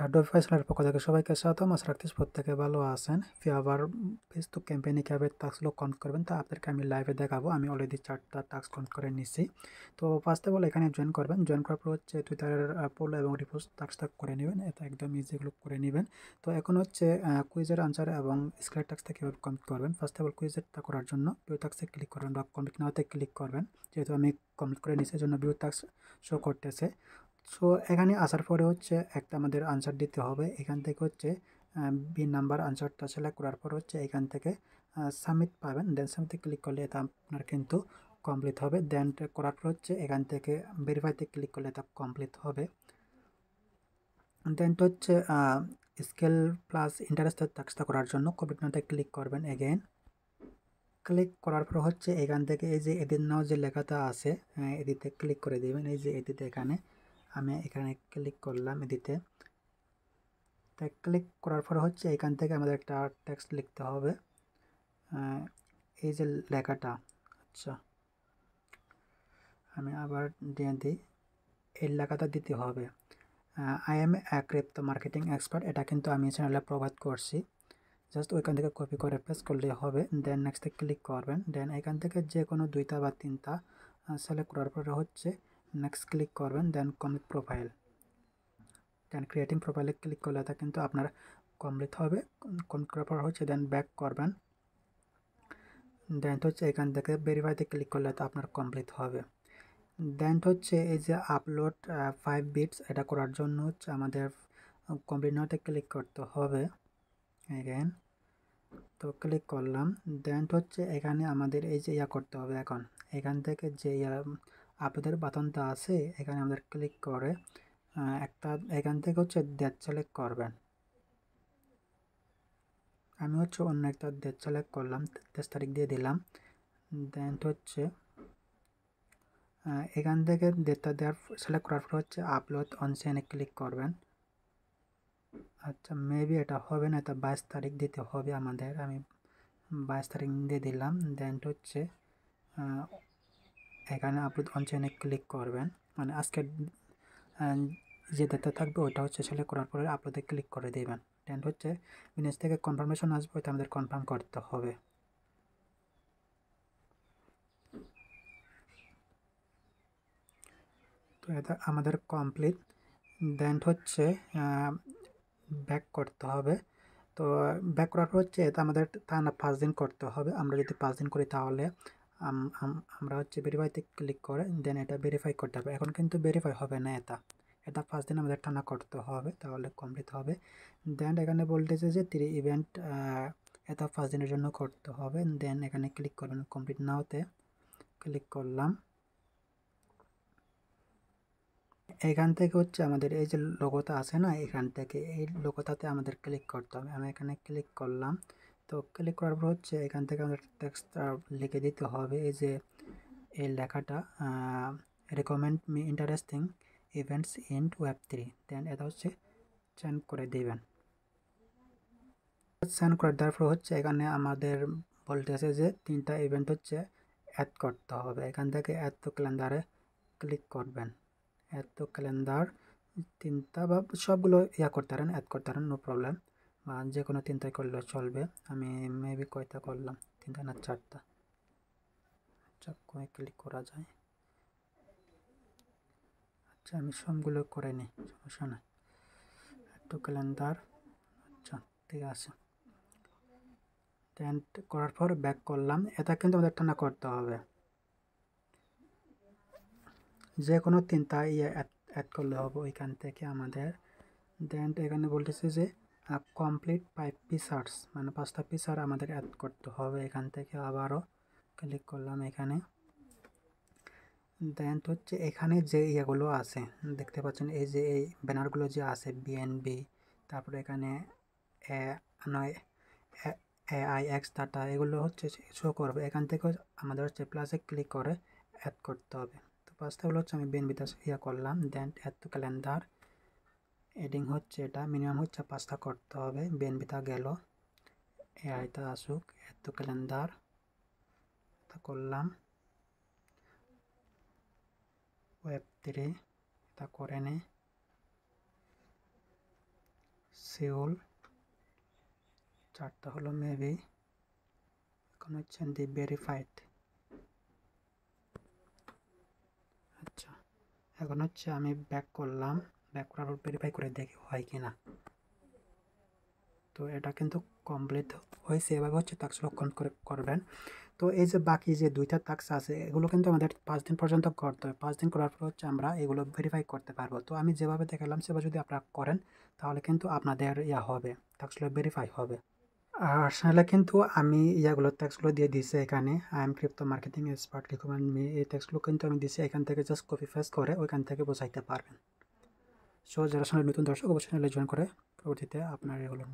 Adobe ফাইসলার পক্ষ থেকে সবাইকে স্বাগতম। আশা রাখতেছি প্রত্যেকে ভালো আছেন। আবার ফেসবুক ক্যাম্পেইনে কীভাবে টাস্কগুলো কমপ্লিট করবেন তা আপনাদেরকে আমি লাইভে দেখাবো। আমি অলরেডি 4টা টাস্ক কমপ্লিট করে নিচ্ছি। তো ফার্স্ট অফ অল এখানে জয়েন করবেন। জয়েন করার পর হচ্ছে টুইটারের ফলো এবং রিপোস্ট টাস্কটা করে নেবেন। এটা একদম ইজি, এগুলো করে নেবেন। তো এখন হচ্ছে কুইজের আনসার এবং স্ক্রিপ্ট টাস্কটা কীভাবে কমপ্লিট করবেন। ফার্স্ট অফ অল কুইজেরটা করার জন্য ভিউ টাস্কে ক্লিক করবেন বা কমপ্লিট নাওতে ক্লিক করবেন। যেহেতু আমি কমপ্লিট করে নিচ্ছি, জন্য ভিউ টাস্ক শো করতেছে। সো এখানে আসার পরে হচ্ছে একটা আমাদের আনসার দিতে হবে। এখান থেকে হচ্ছে বি নাম্বার আনসারটা সিলেক্ট করার পর হচ্ছে এখান থেকে সাবমিট পাবেন। দেন সাবমিটে ক্লিক করলে এটা আপনার কিন্তু কমপ্লিট হবে। দেন করার পর হচ্ছে এখান থেকে ভেরিফাইতে ক্লিক করলে এটা কমপ্লিট হবে। দেন হচ্ছে স্কেল প্লাস ইন্টারেস্টের টাস্কটা করার জন্য কমপ্লিট নাওতে ক্লিক করবেন। এগেইন ক্লিক করার পর হচ্ছে এখান থেকে এই যে এডিট নাও যে লেখাটা আছে, এডিটে ক্লিক করে দেবেন। এই যে এডিট, এখানে আমি এখানে ক্লিক করলাম এডিটে। তাই ক্লিক করার পর হচ্ছে এখান থেকে আমাদের একটা টেক্সট লিখতে হবে। এই যে লেখাটা, আচ্ছা আমি আবার দিয়ে দিই, এই লেখাটা দিতে হবে। I M A crypto marketing expert, এটা কিন্তু আমি চ্যানেলে প্রোভাইড করছি। জাস্ট ওইখান থেকে কপি করে পেস্ট করলে হবে। দেন নেক্সটে ক্লিক করবেন। দেন এখান থেকে যে কোনো 2টা বা 3টা সিলেক্ট করার পরে হচ্ছে নেক্সট ক্লিক করবেন। দেন কমিট প্রোফাইল, দেন ক্রিয়েটিং প্রোফাইলে ক্লিক করলে এটা কিন্তু আপনার কমপ্লিট হবে। কমপ্লিট করার পর হচ্ছে দেন ব্যাক করবেন। দেন হচ্ছে এখান থেকে ভেরিফাইতে ক্লিক করলে এটা আপনার কমপ্লিট হবে। দেন হচ্ছে এই যে আপলোড 5 বিটস, এটা করার জন্য হচ্ছে আমাদের কমপ্লিট নাওতে ক্লিক করতে হবে। এগেন তো ক্লিক করলাম। দেন হচ্ছে এখানে আমাদের এই যে করতে হবে। এখন এখান থেকে যে আপলোডের বাটনটা আছে, এখানে আমাদের ক্লিক করে একটা এখান থেকে হচ্ছে ডেট সিলেক্ট করবেন। আমি হচ্ছে অন্য একটা ডেট সিলেক্ট করলাম, 23 তারিখ দিয়ে দিলাম। দেন হচ্ছে এখান থেকে ডেটটা দেওয়ার সিলেক্ট করার পর হচ্ছে আপলোড অন চেইনে ক্লিক করবেন। আচ্ছা মেবি এটা হবে না, এটা 22 তারিখ দিতে হবে আমাদের। আমি 22 তারিখ দিয়ে দিলাম। দেন হচ্ছে এখানে আপলোড অন চেইনে ক্লিক করবেন। মানে আজকের যে ডেটা থাকবে ওইটা হচ্ছে সিলেক্ট করার পরে আপলোডে ক্লিক করে দেবেন। দেন হচ্ছে বিজনেস থেকে কনফার্মেশন আসবে, ওইটা আমাদের কনফার্ম করতে হবে। তো এটা আমাদের কমপ্লিট। দেন হচ্ছে ব্যাক করতে হবে। তো ব্যাক করার পর হচ্ছে এটা আমাদের টানা 5 দিন করতে হবে। আমরা যদি 5 দিন করি তাহলে আমরা হচ্ছে ভেরিফাইতে ক্লিক করে দেন এটা ভেরিফাই করতে হবে। এখন কিন্তু ভেরিফাই হবে না, এটা 5 দিন আমাদের টানা করতে হবে, তাহলে কমপ্লিট হবে। দেন এখানে বলতেছে যে 3 ইভেন্ট এটা 5 দিনের জন্য করতে হবে। দেন এখানে ক্লিক করবেন, কমপ্লিট নাওতে ক্লিক করলাম। এখান থেকে হচ্ছে আমাদের এই যে লোগোটা আছে না, এখান থেকে এই লোগোটাতে আমাদের ক্লিক করতে হবে। আমি এখানে ক্লিক করলাম। তো ক্লিক করার পর হচ্ছে এখান থেকে আমাদের টেক্সটটা লিখে দিতে হবে। এই যে এই লেখাটা recommend me interesting events in ওয়েব3, দেন এটা হচ্ছে চেঞ্জ করে দিবেন। সেন্ড করে দেওয়ার পর হচ্ছে এখানে আমাদের বলতেছে যে 3টা ইভেন্ট হচ্ছে অ্যাড করতে হবে। এখান থেকে অ্যাড টু ক্যালেন্ডারে ক্লিক করবেন। অ্যাড টু ক্যালেন্ডার 3টা বা সবগুলো করতে পারেন, অ্যাড করতে পারেন, নো প্রবলেম। বা যে কোনো 3টাই করলেও চলবে। আমি মেবি কয়টা করলাম, 3টা না 4টা। আচ্ছা কয় ক্লিক করা যায়, আচ্ছা আমি সবগুলো করে নিই, সমস্যা নাই। অ্যাড টু ক্যালেন্ডার, আচ্ছা ঠিক আছে। দেন করার পর ব্যাক করলাম। এটা কিন্তু আমাদের টানা করতে হবে, যে কোনো 3টা অ্যাড করলে হবে ওইখান থেকে আমাদের। দেন এখানে বলতেছে যে কমপ্লিট 5 পিসার্স, মানে 5টা পিসার আমাদের অ্যাড করতে হবে। এখান থেকে আবারও ক্লিক করলাম এখানে। দেন হচ্ছে এখানে যে ইয়েগুলো আছে দেখতে পাচ্ছেন, এই যে এই ব্যানারগুলো যে আছে বিএনবি, তারপরে এখানে AIX ডাটা, এগুলো হচ্ছে শো করবে। এখান থেকে আমাদের হচ্ছে প্লাসে ক্লিক করে অ্যাড করতে হবে। তো ফার্স্টে হচ্ছে আমি বিএনবিটা করলাম। দেন অ্যাড টু ক্যালেন্ডার এডিং হচ্ছে এটা মিনিমাম হচ্ছে 5টা করতে হবে। বিএনবিটা গেল, এআইটা আসুক, অ্যাড টু ক্যালেন্ডার এটা করলাম। ওয়েব3 এটা করে নে। সিওল, 4টা হলো মেবি, এখন হচ্ছে দি ভেরিফাইড। আচ্ছা, এখন হচ্ছে আমি ব্যাক করলাম, ব্যাক করার পর ভেরিফাই করে দেখি হয় কি না। তো এটা কিন্তু কমপ্লিট হয়েছে। এভাবে হচ্ছে টাস্ক লক্ষণ করে করবেন। তো এই যে বাকি যে 2টা টাস্ক আছে এগুলো কিন্তু আমাদের 5 দিন পর্যন্ত করতে হবে। 5 দিন করার পর হচ্ছে আমরা এগুলো ভেরিফাই করতে পারবো। তো আমি যেভাবে দেখালাম সেভাবে যদি আপনারা করেন তাহলে কিন্তু আপনাদের হবে, টাস্কগুলো ভেরিফাই হবে। আসলে কিন্তু আমি ট্যাক্সগুলো দিয়ে দিছি এখানে। I am crypto marketing expert, recommend me, এই ট্যাক্সগুলো কিন্তু আমি দিছি। এখান থেকে জাস্ট কপি পেস্ট করে ওইখান থেকে বোঝাইতে পারবেন। সো যারা নতুন দর্শক অবশ্যই জয়েন করে পরবর্তীতে আপনার এগুলো